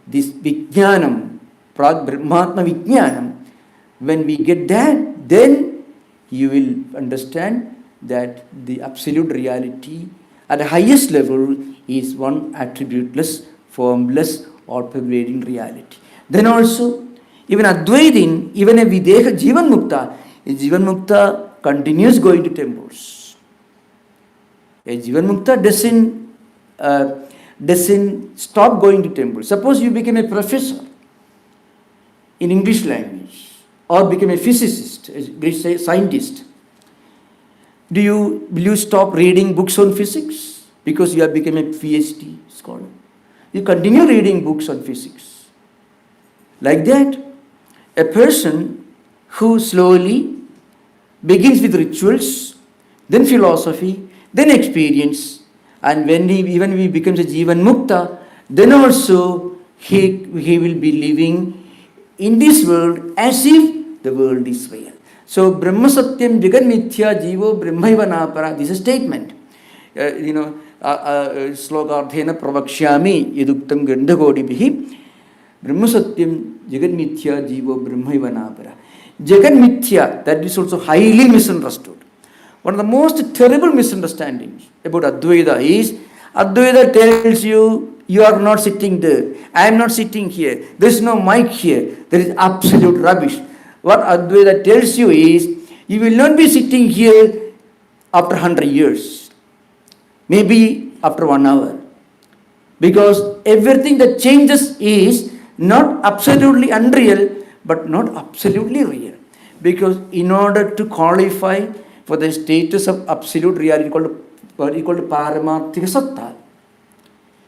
this vijnanam, prag brahmatma vijnanam, when we get that, then you will understand that the absolute reality at the highest level is one attributeless, formless, all-pervading reality. Then also, even Advaitin, even a Videha Jivan Mukta continues going to temples. A Jivan Mukta doesn't stop going to temples. Suppose you become a professor in English language or become a physicist, a great scientist. Will you stop reading books on physics because you have become a PhD scholar? You continue reading books on physics. Like that, a person who slowly begins with rituals, then philosophy, then experience, and when he becomes a Jivan Mukta, then also he will be living in this world as if the world is real. So, Brahma Satyam Jagat Mithya Jivo Brahmaiva Napara, this is a statement. Slokarthena Pravakshyami Yaduktam Gandhagodibhi Brahma Satyam Jagat Mithya Jivo Brahmaiva Napara. Jagat Mithya, that is also highly misunderstood. One of the most terrible misunderstandings about Advaita is, Advaita tells you, you are not sitting there, I am not sitting here, there is no mic here, there is absolute rubbish. What Advaita tells you is, you will not be sitting here after 100 years, maybe after 1 hour. Because everything that changes is not absolutely unreal, but not absolutely real. Because in order to qualify for the status of absolute reality called Paramarthika Satta,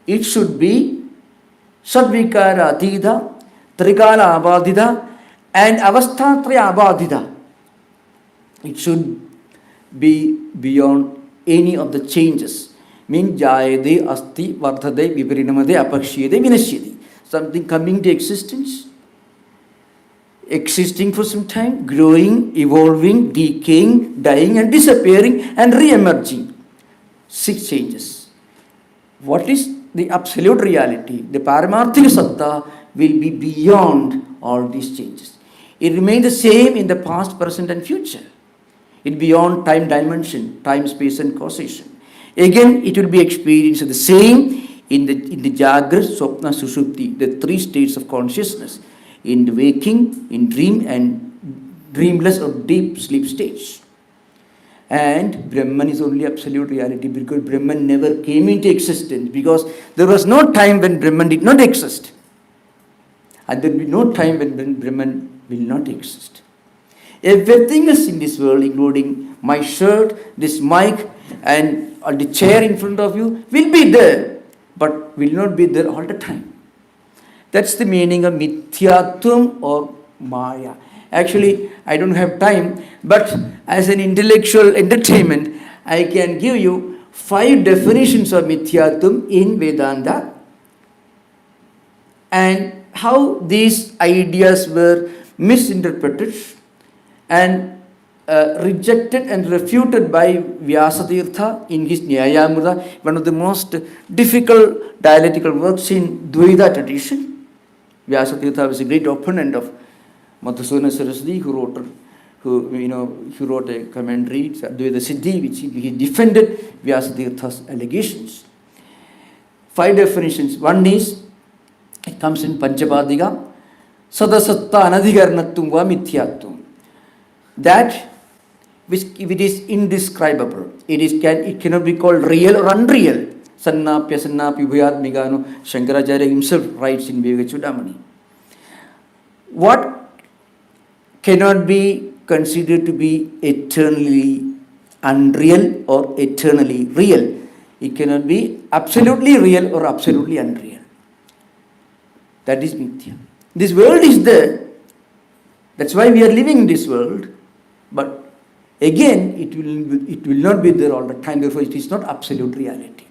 it should be Sadvikara Adida, Trikala Abadida, and Avastatraya Abadida. It should be beyond any of the changes. Mean Jayade, Asti, Vardhade, Viparinamade, Apakshyade, Vinashyade. Something coming to existence, existing for some time, growing, evolving, decaying, dying and disappearing and re-emerging. 6 changes. What is the absolute reality? The Paramarthika Satta will be beyond all these changes. It remains the same in the past, present and future. It beyond time dimension, time, space and causation. Again, it will be experienced the same in the Jagrat, Swapna, Sushupti, the 3 states of consciousness. In the waking, in dream and dreamless or deep sleep states. And Brahman is only absolute reality because Brahman never came into existence, because there was no time when Brahman did not exist. And there will be no time when Brahman will not exist. Everything else in this world, including my shirt, this mic, and the chair in front of you, will be there, but will not be there all the time. That's the meaning of Mithyatvam or Maya. Actually, I don't have time, but as an intellectual entertainment, I can give you 5 definitions of Mithyatvam in Vedanta and how these ideas were misinterpreted and rejected and refuted by Vyasatirtha in his Nyayamrita, one of the most difficult dialectical works in Dvaita tradition. Vyasatirtha was a great opponent of Madhusudana Saraswati, who wrote a commentary, Advaita Siddhi, which he defended Vyasatirtha's allegations. 5 definitions. One is, it comes in Panchapadika, Sadasatta Anadhikarnattum va Mithyattum. That which, if it is indescribable, it cannot be called real or unreal. Sannapya Sannapi Bhayatmigano, Shankaracharya himself writes in Vivekachudamani. What cannot be considered to be eternally unreal or eternally real? It cannot be absolutely real or absolutely unreal. That is mithya. This world is there. That's why we are living in this world. But again, it will not be there all the time. Therefore, it is not absolute reality.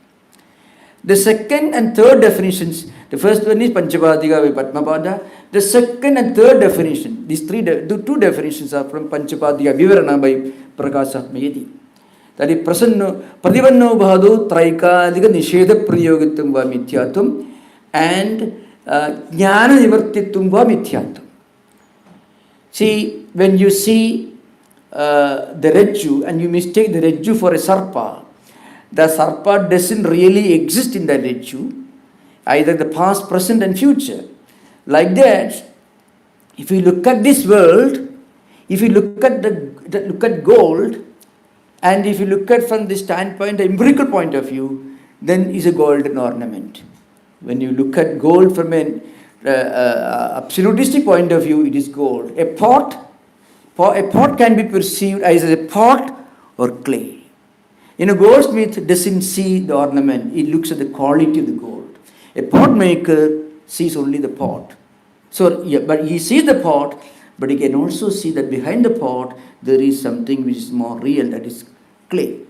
The second and third definitions, the first one is Panchapadika by Padmapada. The second and third definition, the two definitions are from Panchapadika Vivarana by Prakasatmayati. That is Prativanno Bhadu Traikadika Nisheda Prayogittum va Mithyatum and Jnana Nivartittum va Mithyatum. See, when you see the Rajju and you mistake the Rajju for a Sarpa, the Sarpa doesn't really exist in the Rajju, either the past, present and future. Like that, if you look at this world, if you look at gold, and if you look at from the standpoint, the empirical point of view, then is a golden ornament. When you look at gold from an absolutistic point of view, it is gold. A pot can be perceived as a pot or clay. A goldsmith doesn't see the ornament, he looks at the quality of the gold. A pot maker sees only the pot. So, but he sees the pot, but he can also see that behind the pot there is something which is more real, that is clay.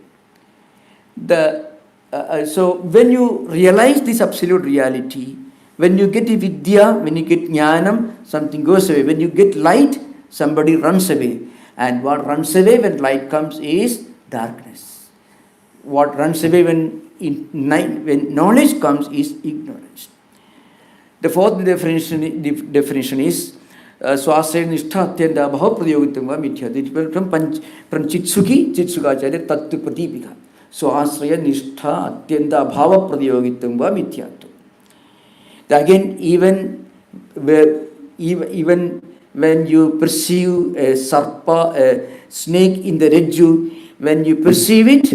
So when you realize this absolute reality, when you get vidya, when you get jnanam, something goes away. When you get light, somebody runs away. And what runs away when light comes is darkness. What runs away when knowledge comes is ignorance. The fourth definition is Swasaya Nishtha Atyanta Abhava Prayogitam va Mithya. It is from Chitsukacharya Tattwapradipika. Swasaya Nishtha Atyanta Abhava Prayogitam va Mithyatvam. Again, even when you perceive a sarpa, a snake in the Rajju, when you perceive it,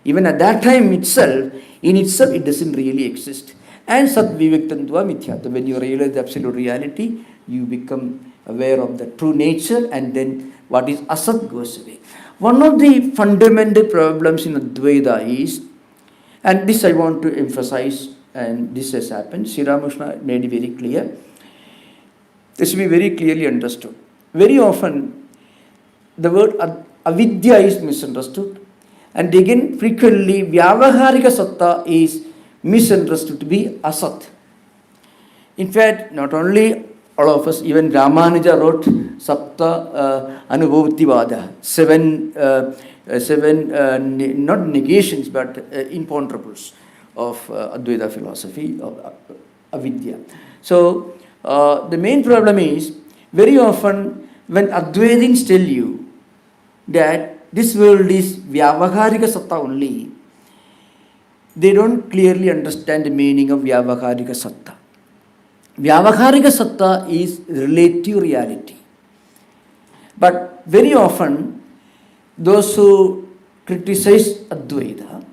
even at that time itself, it doesn't really exist. And Sat Vivektantua Mithyatva. When you realize the absolute reality, you become aware of the true nature, and then what is Asat goes away. One of the fundamental problems in Advaita is, and this I want to emphasize, and this has happened, Sri Ramakrishna made it very clear. This should be very clearly understood. Very often, the word avidya is misunderstood, and again, frequently, Vyavaharika Satta is misunderstood to be Asat. In fact, not only all of us, even Ramanuja wrote Sapta Anubhavtivada, seven not negations but imponderables of Advaita philosophy, of avidya. So, the main problem is, very often when Advaitins tell you that this world is Vyavaharika Satta only, they don't clearly understand the meaning of Vyavaharika Satta. Vyavaharika Satta is relative reality. But very often, those who criticize Advaita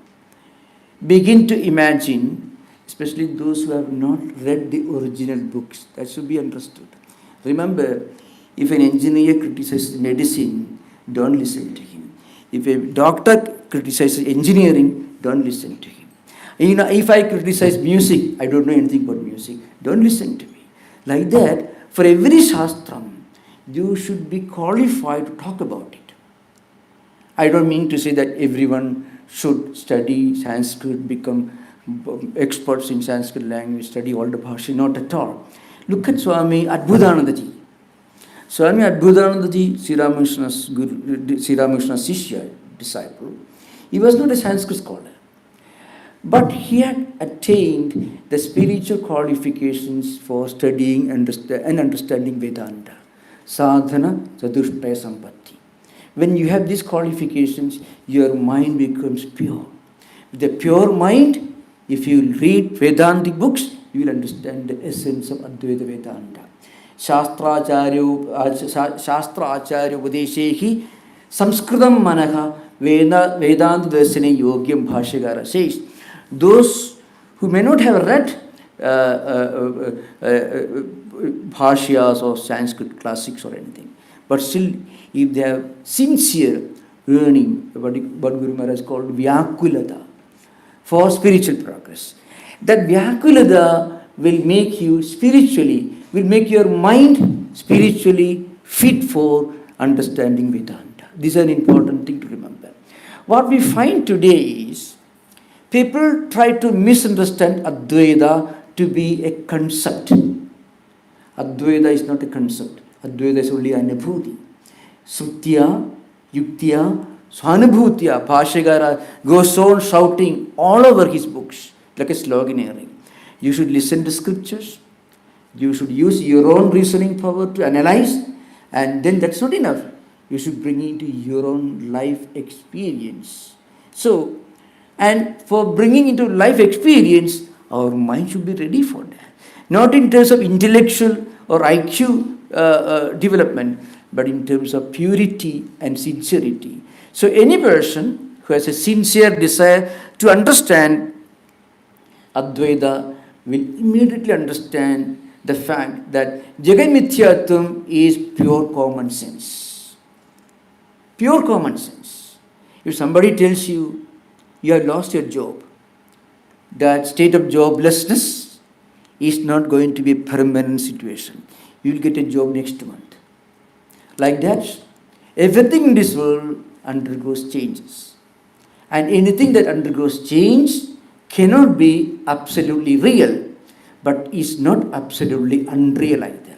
begin to imagine, especially those who have not read the original books, that should be understood. Remember, if an engineer criticizes medicine, don't listen to him. If a doctor criticizes engineering, don't listen to him. If I criticize music, I don't know anything about music, don't listen to me. Like that, for every shastram, you should be qualified to talk about it. I don't mean to say that everyone should study Sanskrit, become experts in Sanskrit language, study all the bhasha, not at all. Look at Swami Advaita. Swami Advaita, Sri Ramakrishna's Guru, Sri Ramakrishna's Shishya, disciple, he was not a Sanskrit scholar. But he had attained the spiritual qualifications for studying and understanding Vedanta. Sadhana, Chatushtaya Sampatti. When you have these qualifications, your mind becomes pure. With a pure mind, if you read Vedantic books, you will understand the essence of Advaita Vedanta. Shastra Acharya Udeshehi Samskritam Manaha Vedanta Darsane Yogyam Bhashyakara says, those who may not have read Bhashyas or Sanskrit classics or anything, but still if they have sincere learning, what Guru Maharaj called Vyakulata, for spiritual progress, that Vyakulata will make you spiritually, will make your mind spiritually fit for understanding Vedanta. This is an important thing to remember. What we find today is, people try to misunderstand Advaita to be a concept. Advaita is not a concept. Advaita is only an anubhuti. Sutya, Yuktya, Swanubhutya. Bhashyakara goes on shouting all over his books like a sloganeering. You should listen to scriptures. You should use your own reasoning power to analyze, and then that's not enough. You should bring it into your own life experience. So, and for bringing into life experience, our mind should be ready for that. Not in terms of intellectual or IQ development, but in terms of purity and sincerity. So any person who has a sincere desire to understand Advaita will immediately understand the fact that Jagat Mithyatvam is pure common sense. Pure common sense. If somebody tells you you have lost your job, that state of joblessness is not going to be a permanent situation. You will get a job next month. Like that, everything in this world undergoes changes. And anything that undergoes change cannot be absolutely real, but is not absolutely unreal either.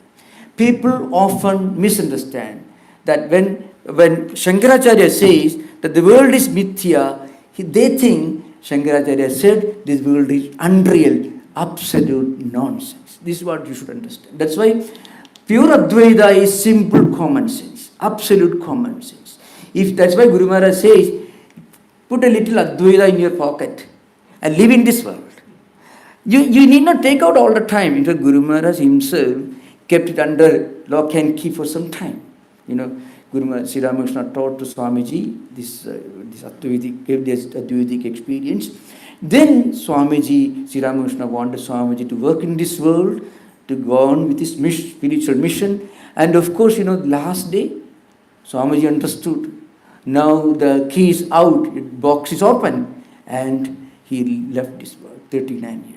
People often misunderstand that when Shankaracharya says that the world is mithya, they think Shankaracharya said this world is unreal, absolute nonsense. This is what you should understand. That's why pure Advaita is simple common sense, absolute common sense. If that's why Guru Maharaj says, put a little Advaita in your pocket and live in this world. You need not take out all the time. In fact, Guru Maharaj himself kept it under lock and key for some time. Guru Maharaj, Sri Ramakrishna taught to Swamiji this Advaitic experience. Then Swamiji, Sri Ramakrishna wanted Swamiji to work in this world, to go on with his spiritual mission. And of course, last day, Swamiji understood. Now the key is out, the box is open, and he left this world, 39 years.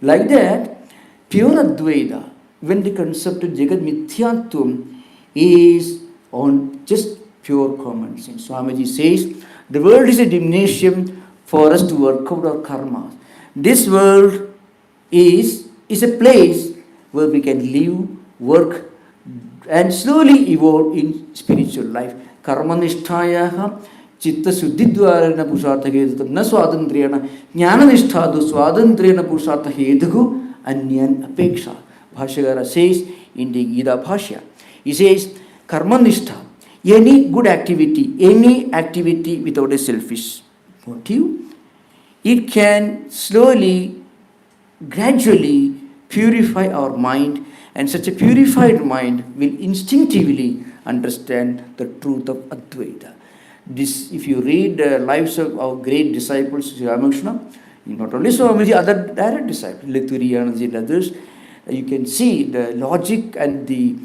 Like that, pure Advaita, when the concept of Jagat Mithyatvam is on just pure common sense. Swamiji says, the world is a gymnasium for us to work out our karma. This world is a place where we can live, work, and slowly evolve in spiritual life. Karmanishthayaha chitta suddhidvarana purushartha hetutam na swatantriyana jnananishthadu swatantriyana purushartha hetuhu anyan apeksha. Bhashyakara says in the Gita Bhashya, he says, karmanistha, any good activity, any activity without a selfish motive, it can slowly, gradually purify our mind, and such a purified mind will instinctively understand the truth of Advaita. This, if you read the lives of our great disciples, Sri Ramakrishna, not only Swamiji, other direct disciples, Tattwamayanandaji and others, you can see the logic and the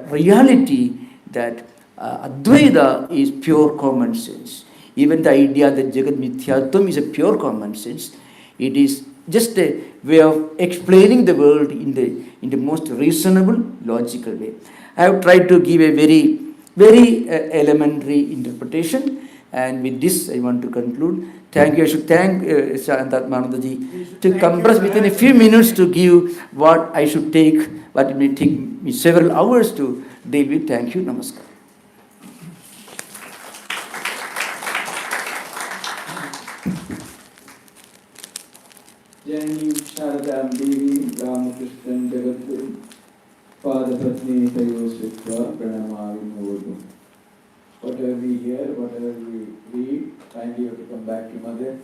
reality that Advaita is pure common sense. Even the idea that Jagat Mithyatvam is a pure common sense, it is just a way of explaining the world in the most reasonable, logical way. I have tried to give a very, very elementary interpretation, and with this I want to conclude. Thank you. I should thank Tattwamayanandaji to compress within a few minutes to give what I should take, what it may take me several hours to Devi, thank you, namaskar. Janani Sharadam Devi Ramakrishna Jagadguru Padapatni Tayosvitva Pranamavim Vodum. Whatever we hear, whatever we read, finally you have to come back to Mother.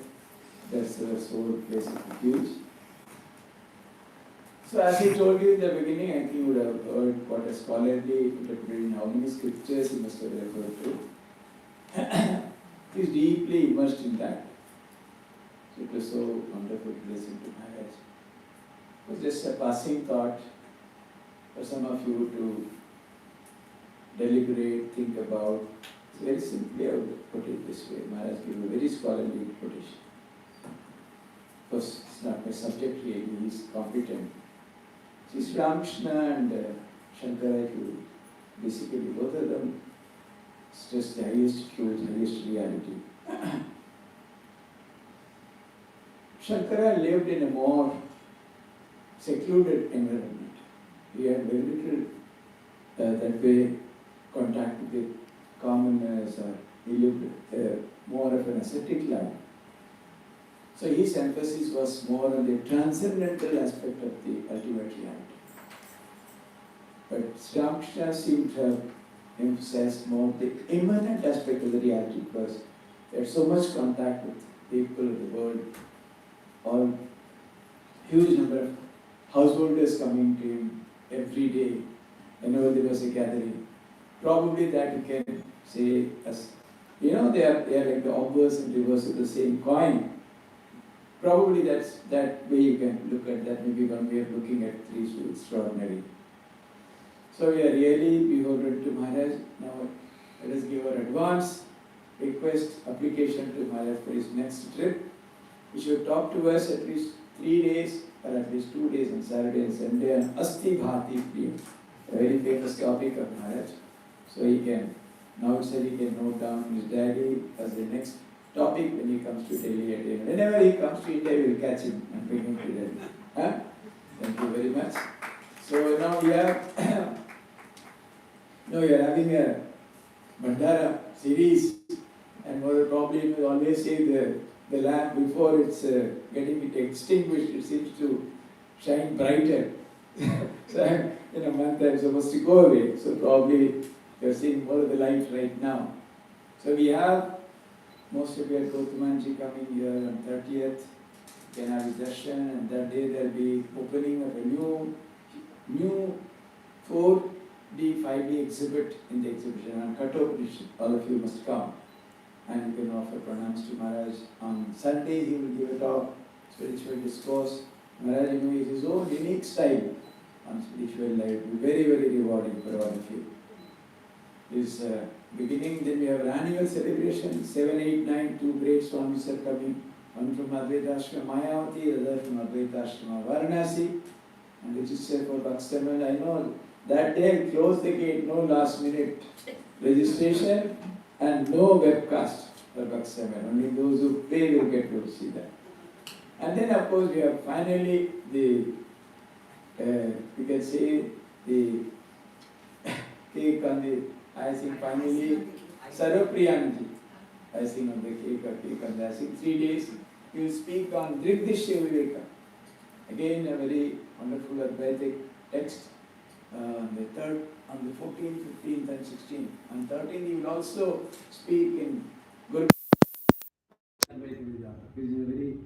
That's the sole place of refuge. So as I told you in the beginning, I think you would have heard what a scholarly interpretation, how many scriptures he must have referred to. He is deeply immersed in that. So it was so wonderful to listen to Maharaj. It was just a passing thought for some of you to deliberate, think about. It's very simply I would put it this way. Maharaj gave a very scholarly interpretation. Of course, it's not my subject really, he is competent. See, Ramakrishna and Shankaracharya, basically both of them stress the highest truth, highest reality. Shankara lived in a more secluded environment. He had very little that way contact with commoners, or he lived more of an ascetic life. So his emphasis was more on the transcendental aspect of the ultimate reality. But Ramakrishna seemed to have emphasized more the immanent aspect of the reality, because he had so much contact with people of the world, all huge number of householders coming to him every day whenever there was a gathering. Probably that you can say as, they are like the obverse and reverse of the same coin. Probably that's that way you can look at that, maybe one way of looking at things extraordinary. So we are really beholden to Maharaj. Now let us give our advance request, application to Maharaj for his next trip. He should talk to us at least 3 days, or at least 2 days on Saturday and Sunday on Asti Bhati Priya, a very famous topic of Maharaj. So he can, now itself he can note down in his diary as the next topic when he comes to Delhi at India. Whenever he comes to India, we will catch him and bring him to Delhi. Huh? Thank you very much. So now we are having a Bandara series, and more probably we always say the lamp before it's getting extinguished, it seems to shine brighter. So in a month I'm supposed to go away, so probably you're seeing more of the light right now. So we have most of your Tattwamayanandaji coming here on 30th. You can have his darshan, and that day there will be opening of a new 4D, 5D exhibit in the exhibition on Kathopadishad. All of you must come. And you can offer pranams to Maharaj. On Sunday he will give a talk, spiritual discourse. Maharaj, is his own unique style on spiritual life. It will be very, very rewarding for all of you. This beginning, then we have an annual celebration, 7, 8, 9, 2 great Swamis are coming. One from Advaita Ashrama Mayavati, the other from Advaita Ashrama Varanasi. And register for Bhakstaman. I know that day close the gate, no last minute registration and no webcast for Bhakstaman. Only those who pay will get to see that. And then of course we have finally the, we can say the cake on the, I think finally, Sarapriyanji, I think on the cake on the, I think 3 days, he will speak on Drigdishya Viveka. Again, a very wonderful Advaitic text. On the 3rd, on the 14th, 15th and 16th. On 13th, he will also speak in Guru Vedanta, which is a very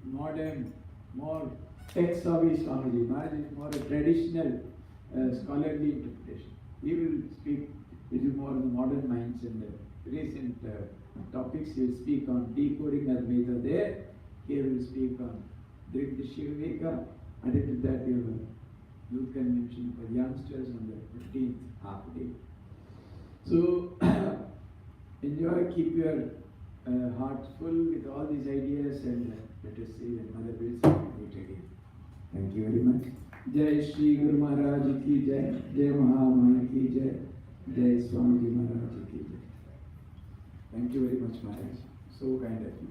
modern, more tech-savvy Swamiji. Maharaj is more a traditional scholarly interpretation. He will speak little more on the modern minds and the recent topics. He will speak on decoding Advaita there. Here we will speak on Drigdishya Viveka. Added to that, we have a youth convention for youngsters on the 15th half day. So enjoy, keep your heart full with all these ideas, and let us see that Mother wills meet again. Thank you very much. Jai Shri Guru Maharaj ki Jai, Jai Mahamaya ki Jai, Jai Swami Maharaj ki Jai. Thank you very much, Maharaj. So kind of you.